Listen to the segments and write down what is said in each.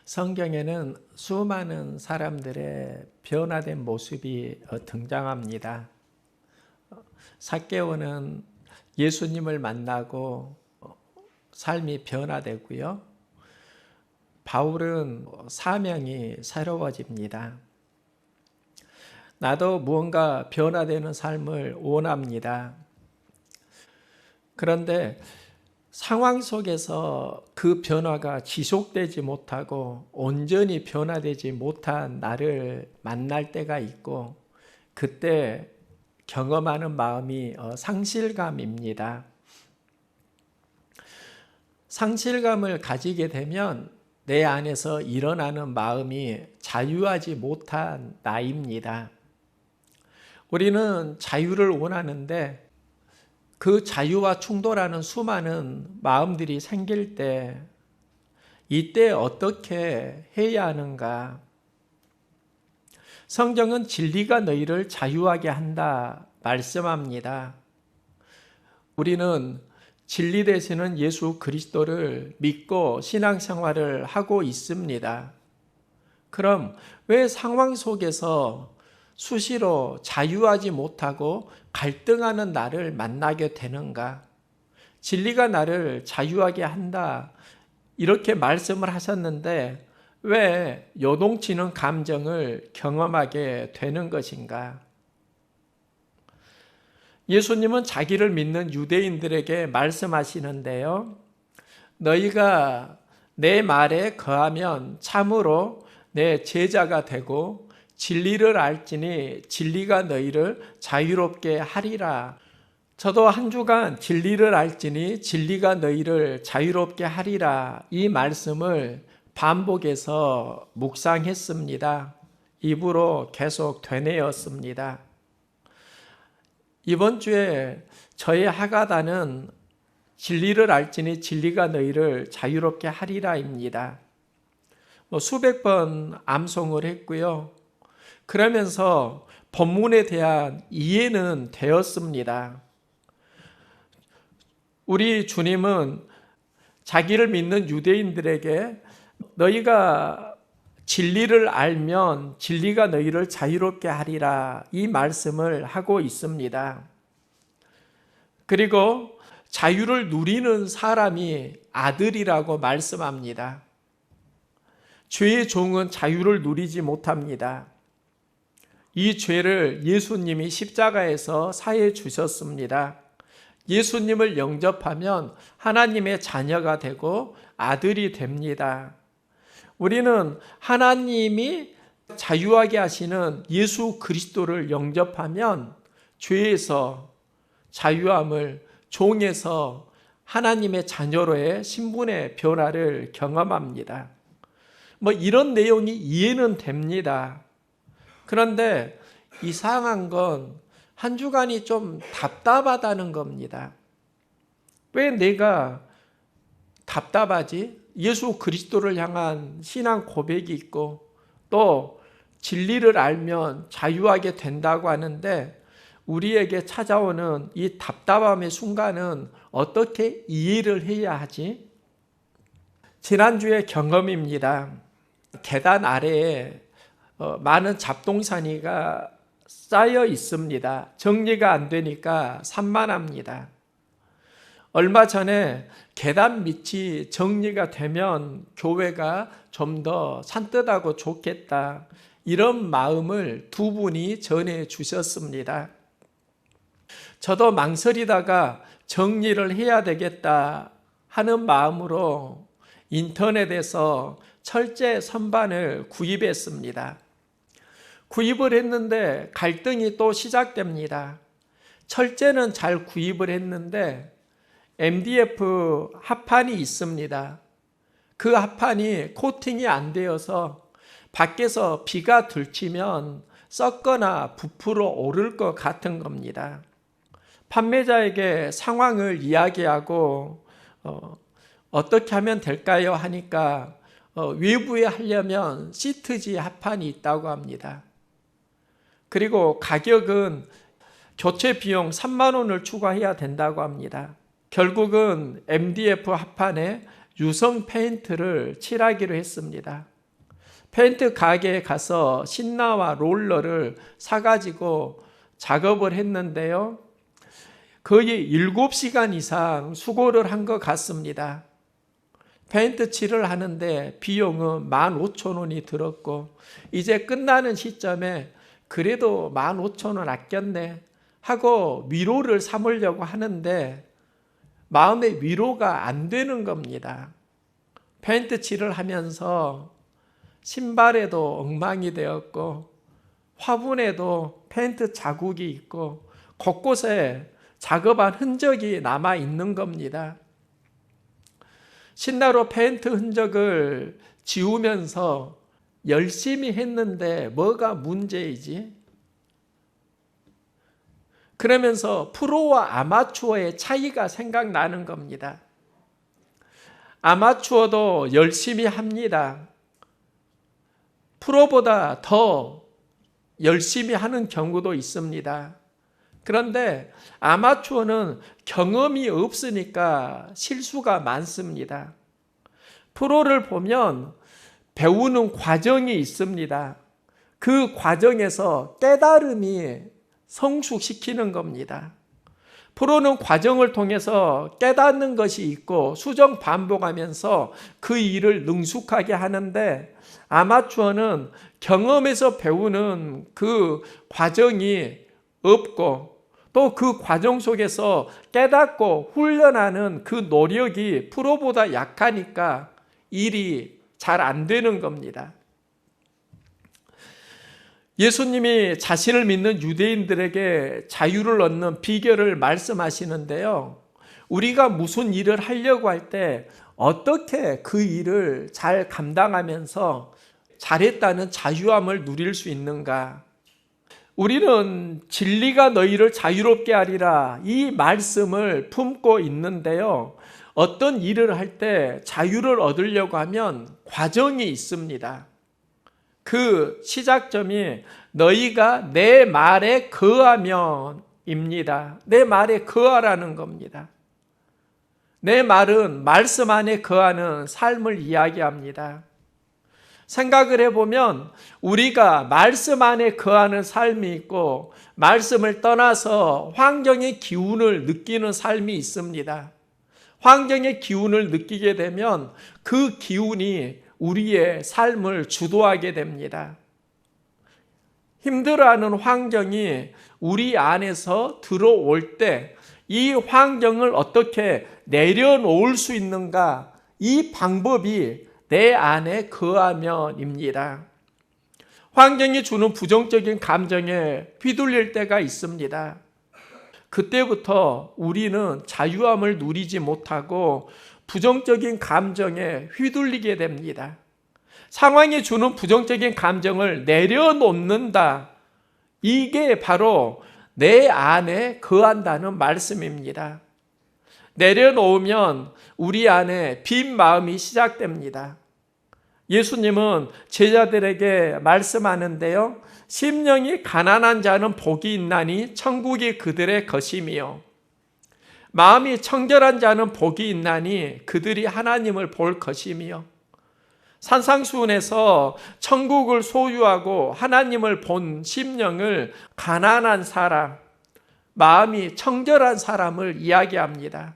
성경에는 수많은 사람들의 변화된 모습이 등장합니다. 삭개오는 예수님을 만나고 삶이 변화되고요. 바울은 사명이 새로워집니다. 나도 무언가 변화되는 삶을 원합니다. 그런데 상황 속에서 그 변화가 지속되지 못하고 온전히 변화되지 못한 나를 만날 때가 있고, 그때 경험하는 마음이 상실감입니다. 상실감을 가지게 되면 내 안에서 일어나는 마음이 자유하지 못한 나입니다. 우리는 자유를 원하는데 그 자유와 충돌하는 수많은 마음들이 생길 때, 이때 어떻게 해야 하는가? 성경은 진리가 너희를 자유하게 한다 말씀합니다. 우리는 진리 되시는 예수 그리스도를 믿고 신앙생활을 하고 있습니다. 그럼 왜 상황 속에서 수시로 자유하지 못하고 갈등하는 나를 만나게 되는가? 진리가 나를 자유하게 한다 이렇게 말씀을 하셨는데 왜 요동치는 감정을 경험하게 되는 것인가? 예수님은 자기를 믿는 유대인들에게 말씀하시는데요. 너희가 내 말에 거하면 참으로 내 제자가 되고 진리를 알지니 진리가 너희를 자유롭게 하리라. 저도 한 주간 진리를 알지니 진리가 너희를 자유롭게 하리라. 이 말씀을 반복해서 묵상했습니다. 입으로 계속 되뇌었습니다. 이번 주에 저의 하가다는 진리를 알지니 진리가 너희를 자유롭게 하리라입니다. 수백 번 암송을 했고요. 그러면서 본문에 대한 이해는 되었습니다. 우리 주님은 자기를 믿는 유대인들에게 너희가 진리를 알면 진리가 너희를 자유롭게 하리라 이 말씀을 하고 있습니다. 그리고 자유를 누리는 사람이 아들이라고 말씀합니다. 죄의 종은 자유를 누리지 못합니다. 이 죄를 예수님이 십자가에서 사해 주셨습니다. 예수님을 영접하면 하나님의 자녀가 되고 아들이 됩니다. 우리는 하나님이 자유하게 하시는 예수 그리스도를 영접하면 죄에서 자유함을, 종에서 하나님의 자녀로의 신분의 변화를 경험합니다. 이런 내용이 이해는 됩니다. 그런데 이상한 건 한 주간이 좀 답답하다는 겁니다. 왜 내가 답답하지? 예수 그리스도를 향한 신앙 고백이 있고 또 진리를 알면 자유하게 된다고 하는데 우리에게 찾아오는 이 답답함의 순간은 어떻게 이해를 해야 하지? 지난주의 경험입니다. 계단 아래에 많은 잡동사니가 쌓여 있습니다. 정리가 안 되니까 산만합니다. 얼마 전에 계단 밑이 정리가 되면 교회가 좀 더 산뜻하고 좋겠다 이런 마음을 두 분이 전해 주셨습니다. 저도 망설이다가 정리를 해야 되겠다 하는 마음으로 인터넷에서 철제 선반을 구입했습니다. 구입을 했는데 갈등이 또 시작됩니다. 철제는 잘 구입을 했는데 MDF 합판이 있습니다. 그 합판이 코팅이 안 되어서 밖에서 비가 들치면 썩거나 부풀어 오를 것 같은 겁니다. 판매자에게 상황을 이야기하고 어떻게 하면 될까요? 하니까 외부에 하려면 시트지 합판이 있다고 합니다. 그리고 가격은 교체 비용 3만 원을 추가해야 된다고 합니다. 결국은 MDF 합판에 유성 페인트를 칠하기로 했습니다. 페인트 가게에 가서 신나와 롤러를 사가지고 작업을 했는데요. 거의 7시간 이상 수고를 한 것 같습니다. 페인트 칠을 하는데 비용은 15,000원이 들었고, 이제 끝나는 시점에 그래도 15,000원 아꼈네 하고 위로를 삼으려고 하는데 마음의 위로가 안 되는 겁니다. 페인트 칠을 하면서 신발에도 엉망이 되었고, 화분에도 페인트 자국이 있고, 곳곳에 작업한 흔적이 남아 있는 겁니다. 신나로 페인트 흔적을 지우면서 열심히 했는데 뭐가 문제이지? 그러면서 프로와 아마추어의 차이가 생각나는 겁니다. 아마추어도 열심히 합니다. 프로보다 더 열심히 하는 경우도 있습니다. 그런데 아마추어는 경험이 없으니까 실수가 많습니다. 프로를 보면 배우는 과정이 있습니다. 그 과정에서 깨달음이 성숙시키는 겁니다. 프로는 과정을 통해서 깨닫는 것이 있고 수정 반복하면서 그 일을 능숙하게 하는데, 아마추어는 경험에서 배우는 그 과정이 없고 또 그 과정 속에서 깨닫고 훈련하는 그 노력이 프로보다 약하니까 일이 잘 안 되는 겁니다. 예수님이 자신을 믿는 유대인들에게 자유를 얻는 비결을 말씀하시는데요. 우리가 무슨 일을 하려고 할 때 어떻게 그 일을 잘 감당하면서 잘했다는 자유함을 누릴 수 있는가? 우리는 진리가 너희를 자유롭게 하리라 이 말씀을 품고 있는데요. 어떤 일을 할 때 자유를 얻으려고 하면 과정이 있습니다. 그 시작점이 너희가 내 말에 거하면입니다. 내 말에 거하라는 겁니다. 내 말은 말씀 안에 거하는 삶을 이야기합니다. 생각을 해보면 우리가 말씀 안에 거하는 삶이 있고 말씀을 떠나서 환경의 기운을 느끼는 삶이 있습니다. 환경의 기운을 느끼게 되면 그 기운이 우리의 삶을 주도하게 됩니다. 힘들어하는 환경이 우리 안에서 들어올 때 이 환경을 어떻게 내려놓을 수 있는가, 이 방법이 내 안에 거하면입니다. 환경이 주는 부정적인 감정에 휘둘릴 때가 있습니다. 그때부터 우리는 자유함을 누리지 못하고 부정적인 감정에 휘둘리게 됩니다. 상황이 주는 부정적인 감정을 내려놓는다. 이게 바로 내 안에 거한다는 말씀입니다. 내려놓으면 우리 안에 빈 마음이 시작됩니다. 예수님은 제자들에게 말씀하는데요. 심령이 가난한 자는 복이 있나니 천국이 그들의 것이며 마음이 청결한 자는 복이 있나니 그들이 하나님을 볼 것이며, 산상수훈에서 천국을 소유하고 하나님을 본 심령을 가난한 사람, 마음이 청결한 사람을 이야기합니다.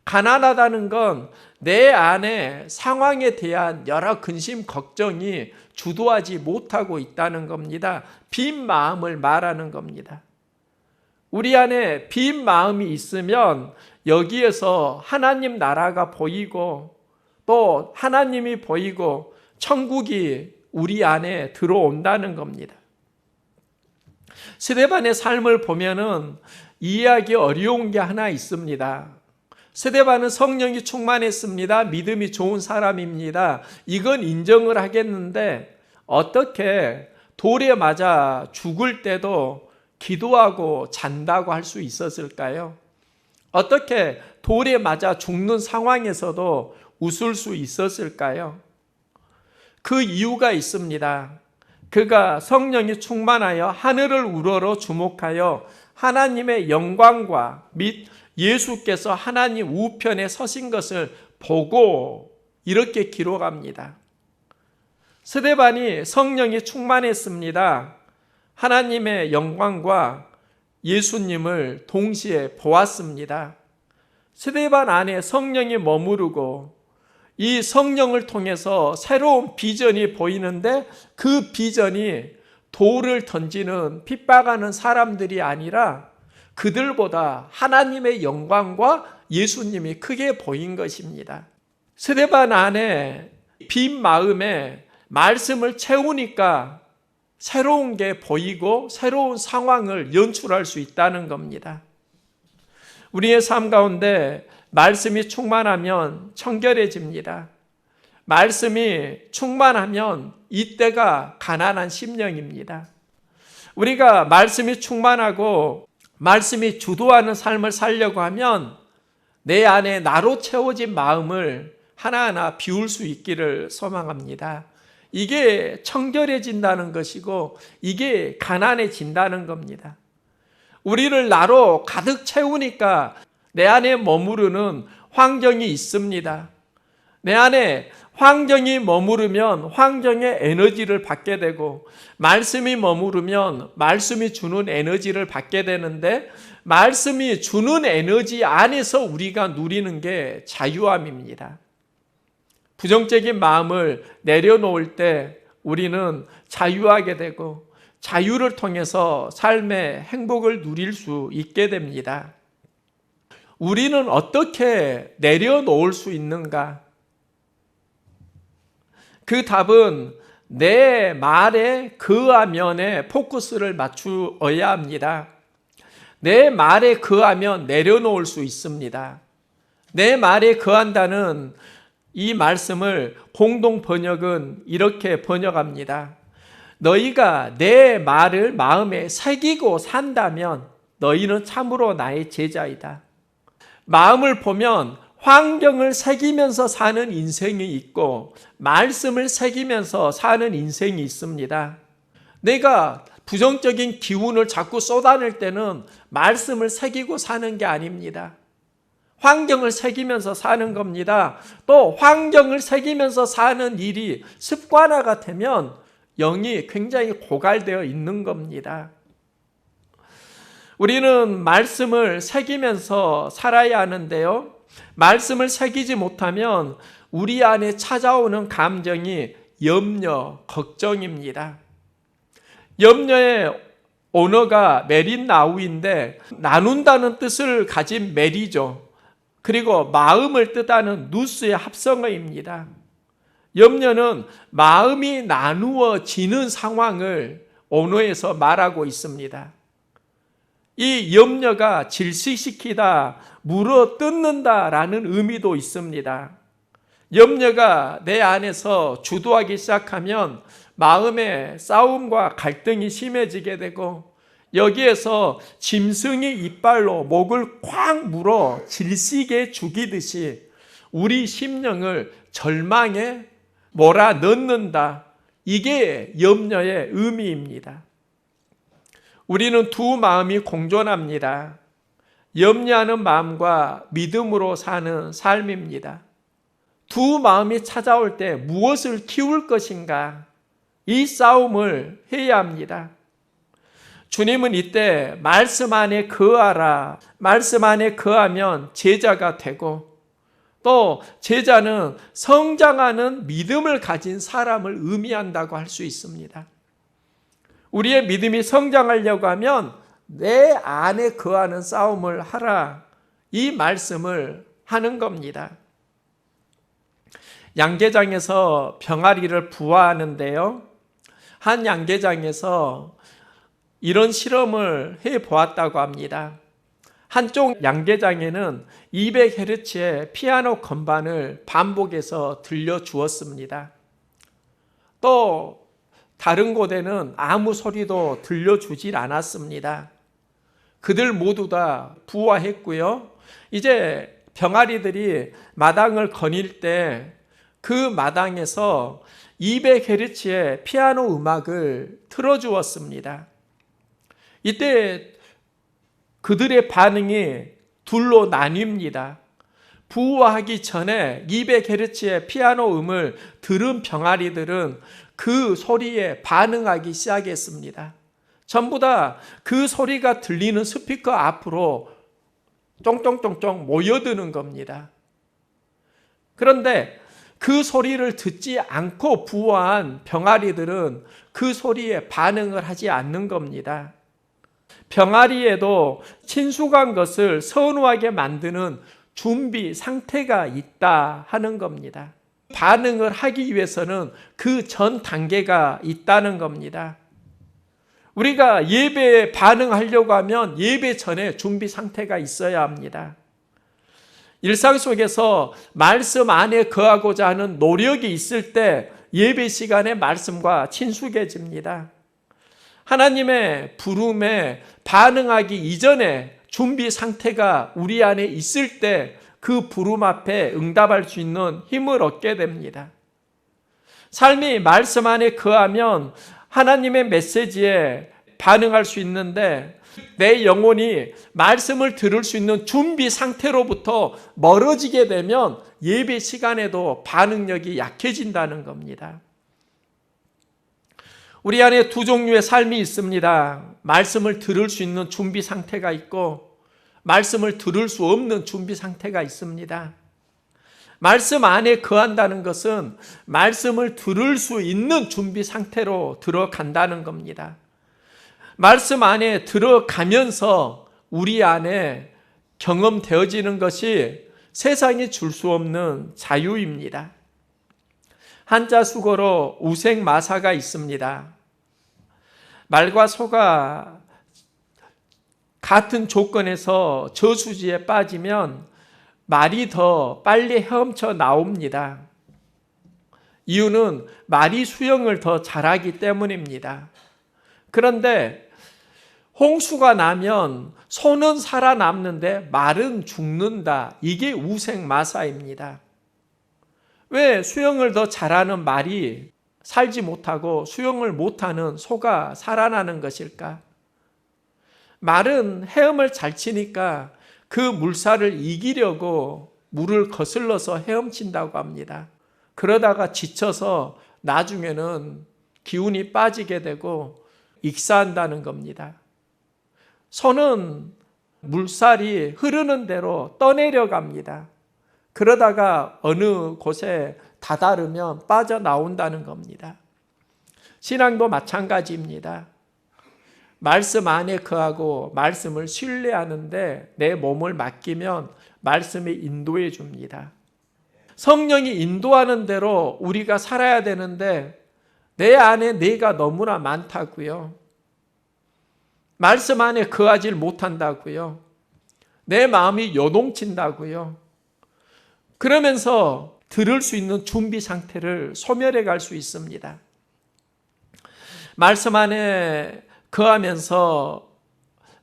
가난하다는 건 내 안에 상황에 대한 여러 근심, 걱정이 주도하지 못하고 있다는 겁니다. 빈 마음을 말하는 겁니다. 우리 안에 빈 마음이 있으면 여기에서 하나님 나라가 보이고 또 하나님이 보이고 천국이 우리 안에 들어온다는 겁니다. 스데반의 삶을 보면은 이해하기 어려운 게 하나 있습니다. 스데반은 성령이 충만했습니다. 믿음이 좋은 사람입니다. 이건 인정을 하겠는데 어떻게 돌에 맞아 죽을 때도 기도하고 잔다고 할 수 있었을까요? 어떻게 돌에 맞아 죽는 상황에서도 웃을 수 있었을까요? 그 이유가 있습니다. 그가 성령이 충만하여 하늘을 우러러 주목하여 하나님의 영광과 및 예수께서 하나님 우편에 서신 것을 보고 이렇게 기록합니다. 스데반이 성령이 충만했습니다. 하나님의 영광과 예수님을 동시에 보았습니다. 스데반 안에 성령이 머무르고 이 성령을 통해서 새로운 비전이 보이는데 그 비전이 돌을 던지는 핍박하는 사람들이 아니라 그들보다 하나님의 영광과 예수님이 크게 보인 것입니다. 스데반 안에 빈 마음에 말씀을 채우니까 새로운 게 보이고 새로운 상황을 연출할 수 있다는 겁니다. 우리의 삶 가운데 말씀이 충만하면 청결해집니다. 말씀이 충만하면 이때가 가난한 심령입니다. 우리가 말씀이 충만하고 말씀이 주도하는 삶을 살려고 하면 내 안에 나로 채워진 마음을 하나하나 비울 수 있기를 소망합니다. 이게 청결해진다는 것이고 이게 가난해진다는 겁니다. 우리를 나로 가득 채우니까 내 안에 머무르는 환경이 있습니다. 내 안에 환경이 머무르면 환경의 에너지를 받게 되고 말씀이 머무르면 말씀이 주는 에너지를 받게 되는데 말씀이 주는 에너지 안에서 우리가 누리는 게 자유함입니다. 부정적인 마음을 내려놓을 때 우리는 자유하게 되고 자유를 통해서 삶의 행복을 누릴 수 있게 됩니다. 우리는 어떻게 내려놓을 수 있는가? 그 답은 내 말에 거하면에 포커스를 맞추어야 합니다. 내 말에 거하면 내려놓을 수 있습니다. 내 말에 거한다는 이 말씀을 공동 번역은 이렇게 번역합니다. 너희가 내 말을 마음에 새기고 산다면 너희는 참으로 나의 제자이다. 마음을 보면 환경을 새기면서 사는 인생이 있고 말씀을 새기면서 사는 인생이 있습니다. 내가 부정적인 기운을 자꾸 쏟아낼 때는 말씀을 새기고 사는 게 아닙니다. 환경을 새기면서 사는 겁니다. 또 환경을 새기면서 사는 일이 습관화가 되면 영이 굉장히 고갈되어 있는 겁니다. 우리는 말씀을 새기면서 살아야 하는데요. 말씀을 새기지 못하면 우리 안에 찾아오는 감정이 염려, 걱정입니다. 염려의 언어가 메린나우인데 나눈다는 뜻을 가진 메리죠. 그리고 마음을 뜻하는 누스의 합성어입니다. 염려는 마음이 나누어지는 상황을 언어에서 말하고 있습니다. 이 염려가 질식시키다, 물어뜯는다라는 의미도 있습니다. 염려가 내 안에서 주도하기 시작하면 마음의 싸움과 갈등이 심해지게 되고 여기에서 짐승이 이빨로 목을 콱 물어 질식에 죽이듯이 우리 심령을 절망에 몰아넣는다. 이게 염려의 의미입니다. 우리는 두 마음이 공존합니다. 염려하는 마음과 믿음으로 사는 삶입니다. 두 마음이 찾아올 때 무엇을 키울 것인가? 이 싸움을 해야 합니다. 주님은 이때 말씀 안에 거하라. 말씀 안에 거하면 제자가 되고 또 제자는 성장하는 믿음을 가진 사람을 의미한다고 할 수 있습니다. 우리의 믿음이 성장하려고 하면 내 안에 거하는 싸움을 하라. 이 말씀을 하는 겁니다. 양계장에서 병아리를 부화하는데요. 한 양계장에서 이런 실험을 해보았다고 합니다. 한쪽 양계장에는 200Hz의 피아노 건반을 반복해서 들려주었습니다. 또 다른 곳에는 아무 소리도 들려주질 않았습니다. 그들 모두 다 부화했고요. 이제 병아리들이 마당을 거닐 때 그 마당에서 200Hz의 피아노 음악을 틀어주었습니다. 이때 그들의 반응이 둘로 나뉩니다. 부화하기 전에 200Hz의 피아노 음을 들은 병아리들은 그 소리에 반응하기 시작했습니다. 전부 다 그 소리가 들리는 스피커 앞으로 쫑쫑쫑쫑 모여드는 겁니다. 그런데 그 소리를 듣지 않고 부화한 병아리들은 그 소리에 반응을 하지 않는 겁니다. 병아리에도 친숙한 것을 선호하게 만드는 준비 상태가 있다 하는 겁니다. 반응을 하기 위해서는 그 전 단계가 있다는 겁니다. 우리가 예배에 반응하려고 하면 예배 전에 준비 상태가 있어야 합니다. 일상 속에서 말씀 안에 거하고자 하는 노력이 있을 때 예배 시간에 말씀과 친숙해집니다. 하나님의 부름에 반응하기 이전에 준비 상태가 우리 안에 있을 때 그 부름 앞에 응답할 수 있는 힘을 얻게 됩니다. 삶이 말씀 안에 거하면 하나님의 메시지에 반응할 수 있는데 내 영혼이 말씀을 들을 수 있는 준비 상태로부터 멀어지게 되면 예배 시간에도 반응력이 약해진다는 겁니다. 우리 안에 두 종류의 삶이 있습니다. 말씀을 들을 수 있는 준비 상태가 있고 말씀을 들을 수 없는 준비 상태가 있습니다. 말씀 안에 거한다는 것은 말씀을 들을 수 있는 준비 상태로 들어간다는 겁니다. 말씀 안에 들어가면서 우리 안에 경험되어지는 것이 세상이 줄 수 없는 자유입니다. 한자 수거로 우생마사가 있습니다. 말과 소가 같은 조건에서 저수지에 빠지면 말이 더 빨리 헤엄쳐 나옵니다. 이유는 말이 수영을 더 잘하기 때문입니다. 그런데 홍수가 나면 소는 살아남는데 말은 죽는다. 이게 우생마사입니다. 왜 수영을 더 잘하는 말이 살지 못하고 수영을 못하는 소가 살아나는 것일까? 말은 헤엄을 잘 치니까 그 물살을 이기려고 물을 거슬러서 헤엄친다고 합니다. 그러다가 지쳐서 나중에는 기운이 빠지게 되고 익사한다는 겁니다. 소는 물살이 흐르는 대로 떠내려갑니다. 그러다가 어느 곳에 다다르면 빠져나온다는 겁니다. 신앙도 마찬가지입니다. 말씀 안에 거하고 말씀을 신뢰하는데 내 몸을 맡기면 말씀이 인도해 줍니다. 성령이 인도하는 대로 우리가 살아야 되는데 내 안에 내가 너무나 많다고요. 말씀 안에 거하지 못한다고요. 내 마음이 요동친다고요. 그러면서 들을 수 있는 준비 상태를 소멸해 갈 수 있습니다. 말씀 안에 거하면서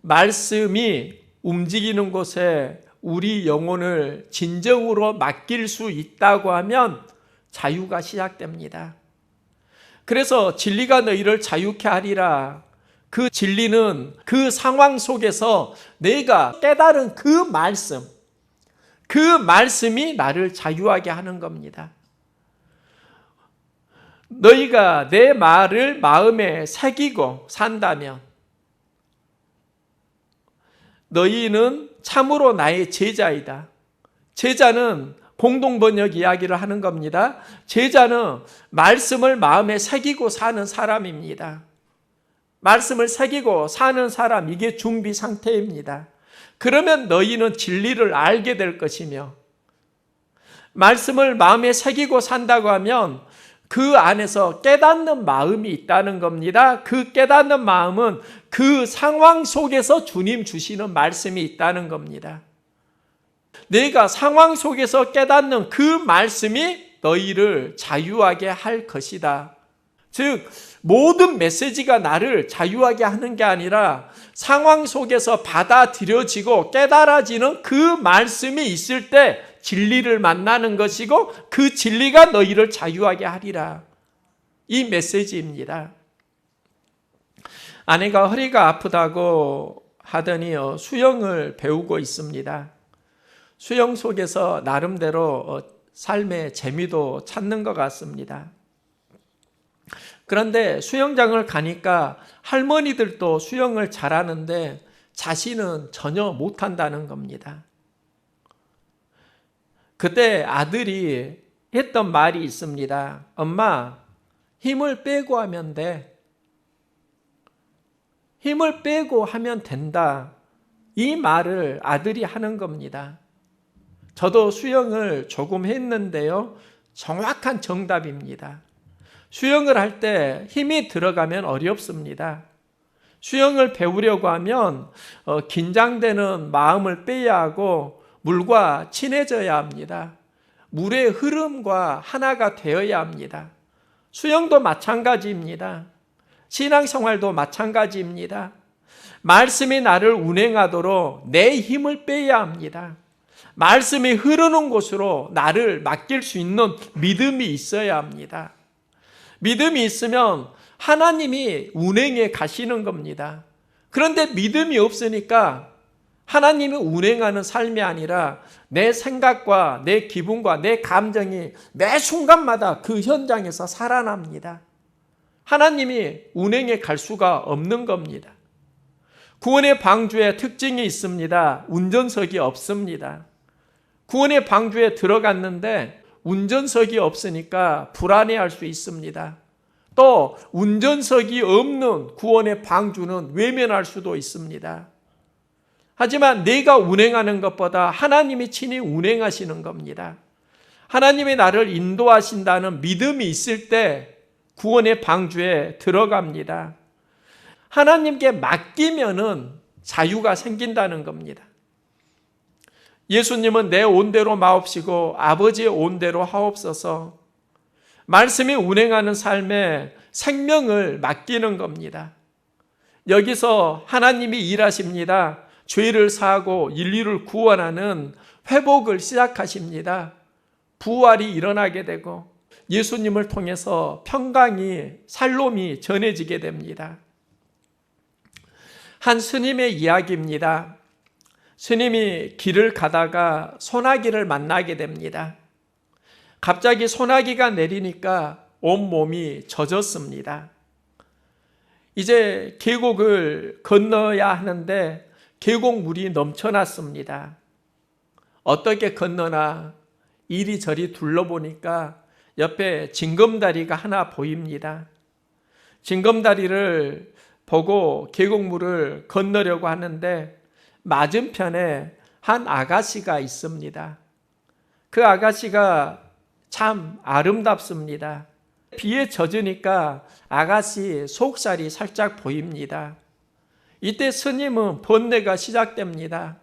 말씀이 움직이는 곳에 우리 영혼을 진정으로 맡길 수 있다고 하면 자유가 시작됩니다. 그래서 진리가 너희를 자유케 하리라. 그 진리는 그 상황 속에서 내가 깨달은 그 말씀이 나를 자유하게 하는 겁니다. 너희가 내 말을 마음에 새기고 산다면 너희는 참으로 나의 제자이다. 제자는 공동번역 이야기를 하는 겁니다. 제자는 말씀을 마음에 새기고 사는 사람입니다. 말씀을 새기고 사는 사람, 이게 준비 상태입니다. 그러면 너희는 진리를 알게 될 것이며 말씀을 마음에 새기고 산다고 하면 그 안에서 깨닫는 마음이 있다는 겁니다. 그 깨닫는 마음은 그 상황 속에서 주님 주시는 말씀이 있다는 겁니다. 내가 상황 속에서 깨닫는 그 말씀이 너희를 자유하게 할 것이다. 즉 모든 메시지가 나를 자유하게 하는 게 아니라 상황 속에서 받아들여지고 깨달아지는 그 말씀이 있을 때 진리를 만나는 것이고 그 진리가 너희를 자유하게 하리라. 이 메시지입니다. 아내가 허리가 아프다고 하더니 수영을 배우고 있습니다. 수영 속에서 나름대로 삶의 재미도 찾는 것 같습니다. 그런데 수영장을 가니까 할머니들도 수영을 잘하는데 자신은 전혀 못한다는 겁니다. 그때 아들이 했던 말이 있습니다. 엄마, 힘을 빼고 하면 돼. 힘을 빼고 하면 된다. 이 말을 아들이 하는 겁니다. 저도 수영을 조금 했는데요. 정확한 정답입니다. 수영을 할 때 힘이 들어가면 어렵습니다. 수영을 배우려고 하면 긴장되는 마음을 빼야 하고 물과 친해져야 합니다. 물의 흐름과 하나가 되어야 합니다. 수영도 마찬가지입니다. 신앙생활도 마찬가지입니다. 말씀이 나를 운행하도록 내 힘을 빼야 합니다. 말씀이 흐르는 곳으로 나를 맡길 수 있는 믿음이 있어야 합니다. 믿음이 있으면 하나님이 운행해 가시는 겁니다. 그런데 믿음이 없으니까 하나님이 운행하는 삶이 아니라 내 생각과 내 기분과 내 감정이 매 순간마다 그 현장에서 살아납니다. 하나님이 운행해 갈 수가 없는 겁니다. 구원의 방주에 특징이 있습니다. 운전석이 없습니다. 구원의 방주에 들어갔는데 운전석이 없으니까 불안해할 수 있습니다. 또 운전석이 없는 구원의 방주는 외면할 수도 있습니다. 하지만 내가 운행하는 것보다 하나님이 친히 운행하시는 겁니다. 하나님이 나를 인도하신다는 믿음이 있을 때 구원의 방주에 들어갑니다. 하나님께 맡기면은 자유가 생긴다는 겁니다. 예수님은 내 온대로 마옵시고 아버지의 온대로 하옵소서. 말씀이 운행하는 삶에 생명을 맡기는 겁니다. 여기서 하나님이 일하십니다. 죄를 사하고 인류를 구원하는 회복을 시작하십니다. 부활이 일어나게 되고 예수님을 통해서 평강이 살롬이 전해지게 됩니다. 한 스님의 이야기입니다. 스님이 길을 가다가 소나기를 만나게 됩니다. 갑자기 소나기가 내리니까 온몸이 젖었습니다. 이제 계곡을 건너야 하는데 계곡물이 넘쳐났습니다. 어떻게 건너나 이리저리 둘러보니까 옆에 징검다리가 하나 보입니다. 징검다리를 보고 계곡물을 건너려고 하는데 맞은편에 한 아가씨가 있습니다. 그 아가씨가 참 아름답습니다. 비에 젖으니까 아가씨 속살이 살짝 보입니다. 이때 스님은 번뇌가 시작됩니다.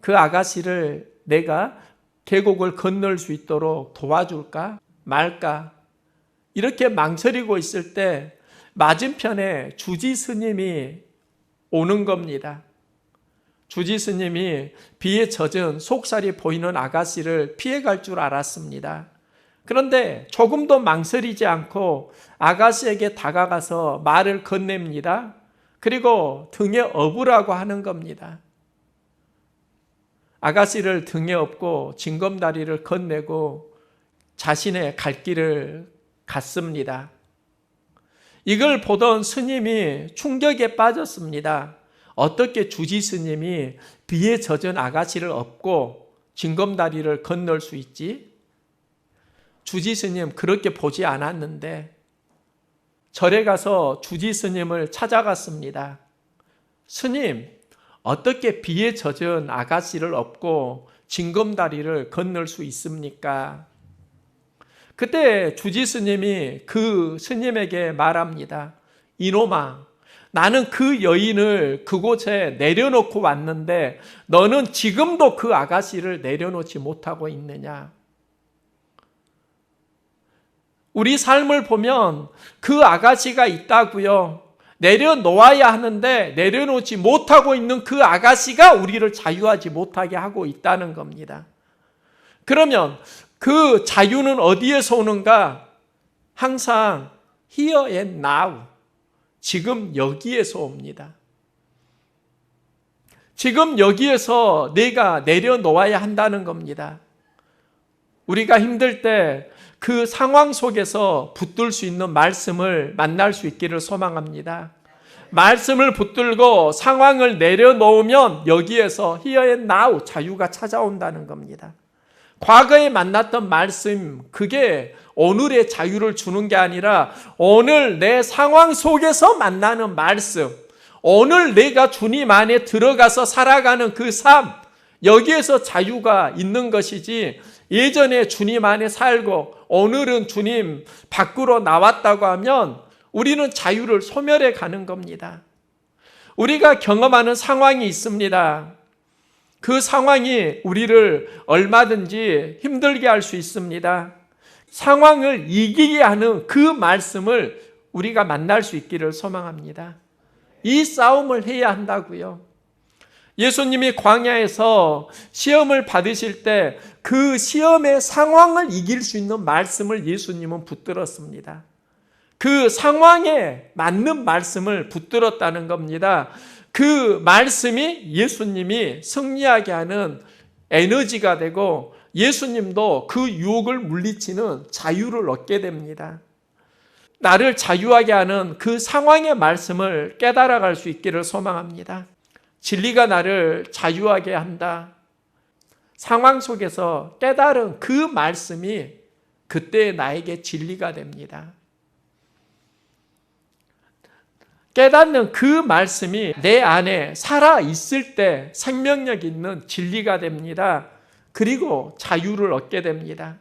그 아가씨를 내가 계곡을 건널 수 있도록 도와줄까 말까 이렇게 망설이고 있을 때 맞은편에 주지 스님이 오는 겁니다. 주지 스님이 비에 젖은 속살이 보이는 아가씨를 피해갈 줄 알았습니다. 그런데 조금도 망설이지 않고 아가씨에게 다가가서 말을 건넵니다. 그리고 등에 업으라고 하는 겁니다. 아가씨를 등에 업고 징검다리를 건네고 자신의 갈 길을 갔습니다. 이걸 보던 스님이 충격에 빠졌습니다. 어떻게 주지 스님이 비에 젖은 아가씨를 업고 징검다리를 건널 수 있지? 주지 스님 그렇게 보지 않았는데 절에 가서 주지 스님을 찾아갔습니다. 스님, 어떻게 비에 젖은 아가씨를 업고 징검다리를 건널 수 있습니까? 그때 주지 스님이 그 스님에게 말합니다. 이놈아, 나는 그 여인을 그곳에 내려놓고 왔는데 너는 지금도 그 아가씨를 내려놓지 못하고 있느냐? 우리 삶을 보면 그 아가씨가 있다고요. 내려놓아야 하는데 내려놓지 못하고 있는 그 아가씨가 우리를 자유하지 못하게 하고 있다는 겁니다. 그러면 그 자유는 어디에서 오는가? 항상 here and now, 지금 여기에서 옵니다. 지금 여기에서 내가 내려놓아야 한다는 겁니다. 우리가 힘들 때 그 상황 속에서 붙들 수 있는 말씀을 만날 수 있기를 소망합니다. 말씀을 붙들고 상황을 내려놓으면 여기에서 Here and now 자유가 찾아온다는 겁니다. 과거에 만났던 말씀, 그게 오늘의 자유를 주는 게 아니라 오늘 내 상황 속에서 만나는 말씀, 오늘 내가 주님 안에 들어가서 살아가는 그 삶, 여기에서 자유가 있는 것이지, 예전에 주님 안에 살고 오늘은 주님 밖으로 나왔다고 하면 우리는 자유를 소멸해 가는 겁니다. 우리가 경험하는 상황이 있습니다. 그 상황이 우리를 얼마든지 힘들게 할 수 있습니다. 상황을 이기게 하는 그 말씀을 우리가 만날 수 있기를 소망합니다. 이 싸움을 해야 한다고요. 예수님이 광야에서 시험을 받으실 때 그 시험의 상황을 이길 수 있는 말씀을 예수님은 붙들었습니다. 그 상황에 맞는 말씀을 붙들었다는 겁니다. 그 말씀이 예수님이 승리하게 하는 에너지가 되고 예수님도 그 유혹을 물리치는 자유를 얻게 됩니다. 나를 자유하게 하는 그 상황의 말씀을 깨달아갈 수 있기를 소망합니다. 진리가 나를 자유하게 한다. 상황 속에서 깨달은 그 말씀이 그때 나에게 진리가 됩니다. 깨닫는 그 말씀이 내 안에 살아있을 때 생명력 있는 진리가 됩니다. 그리고 자유를 얻게 됩니다.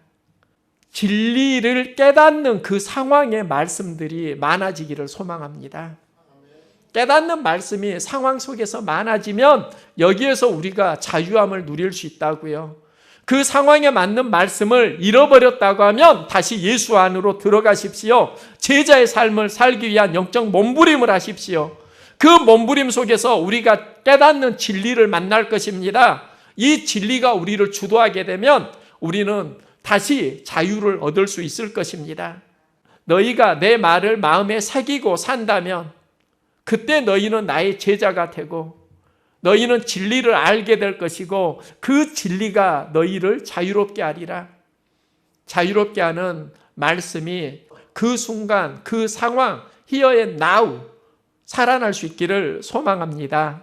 진리를 깨닫는 그 상황의 말씀들이 많아지기를 소망합니다. 깨닫는 말씀이 상황 속에서 많아지면 여기에서 우리가 자유함을 누릴 수 있다고요. 그 상황에 맞는 말씀을 잃어버렸다고 하면 다시 예수 안으로 들어가십시오. 제자의 삶을 살기 위한 영적 몸부림을 하십시오. 그 몸부림 속에서 우리가 깨닫는 진리를 만날 것입니다. 이 진리가 우리를 주도하게 되면 우리는 다시 자유를 얻을 수 있을 것입니다. 너희가 내 말을 마음에 새기고 산다면 그때 너희는 나의 제자가 되고 너희는 진리를 알게 될 것이고 그 진리가 너희를 자유롭게 하리라. 자유롭게 하는 말씀이 그 순간, 그 상황, Here and now 살아날 수 있기를 소망합니다.